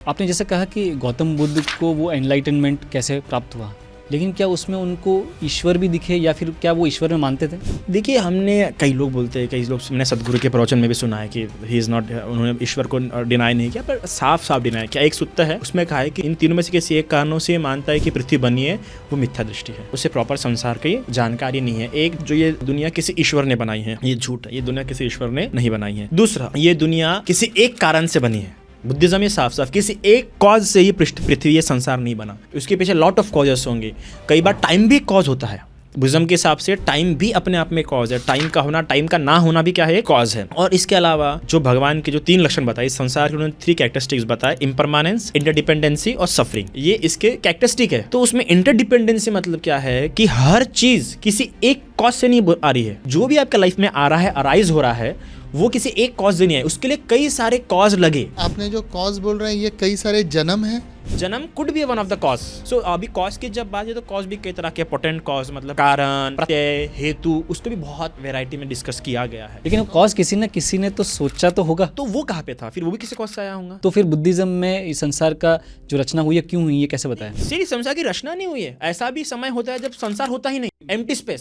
आपने जैसे कहा कि गौतम बुद्ध को वो एनलाइटनमेंट कैसे प्राप्त हुआ, लेकिन क्या उसमें उनको ईश्वर भी दिखे या फिर क्या वो ईश्वर में मानते थे? देखिए, हमने कई लोग बोलते हैं, कई लोग मैंने सदगुरु के प्रवचन में भी सुना है कि ही इज़ नॉट, उन्होंने ईश्वर को डिनाई नहीं किया, पर साफ साफ डिनाई किया। एक सूत्र है, उसमें कहा है कि इन तीनों में से किसी एक कारणों से मानता है कि पृथ्वी बनी है, वो मिथ्या दृष्टि है, उसे प्रॉपर संसार की जानकारी नहीं है। एक, जो ये दुनिया किसी ईश्वर ने बनाई है, ये झूठ है, ये दुनिया किसी ईश्वर ने नहीं बनाई है। दूसरा, ये दुनिया किसी एक कारण से बनी है। बुद्धिज्म ये साफ साफ किसी एक कॉज से ही पृथ्वी ये संसार नहीं बना, उसके पीछे लॉट ऑफ कॉजेस होंगे। कई बार टाइम भी कॉज होता है। बुद्धिज्म के हिसाब से टाइम भी अपने आप में कॉज है। टाइम का होना, टाइम का ना होना भी क्या है, कॉज है। और इसके अलावा जो भगवान के जो 3 लक्षण बताए, इस संसार के उन्होंने 3 कैरेक्टरिस्टिक्स बताए, इम्परमानेंस, इंटरडिपेंडेंसी और सफरिंग। ये इसके कैरेक्टरिस्टिक है। तो उसमें इंटरडिपेंडेंसी मतलब क्या है कि हर चीज किसी एक कॉज से नहीं आ रही है। जो भी आपके लाइफ में आ रहा है, अराइज हो रहा है, वो किसी एक कॉज से नहीं है, उसके लिए कई सारे कॉज लगे। आपने जो कॉज बोल रहे हैं, ये कई सारे जन्म है। जन्म could be one of the cause. So अभी कॉज की जब बात है तो कॉज भी कई तरह के, पोटेंट कॉज मतलब कारण, प्रत्यय, हेतु, उसको भी बहुत वैरायटी में डिस्कस किया गया है। लेकिन वो कॉज किसी न किसी ने तो सोचा तो होगा, तो वो कहाँ पे था, फिर वो भी किसी कॉज से आया होगा। तो फिर बुद्धिज्म में इस संसार का जो रचना हुई है क्यों हुई है, कैसे बताया? सिर्फ संसार की रचना नहीं हुई है, ऐसा भी समय होता है जब संसार होता ही नहीं, एम्प्टी स्पेस है।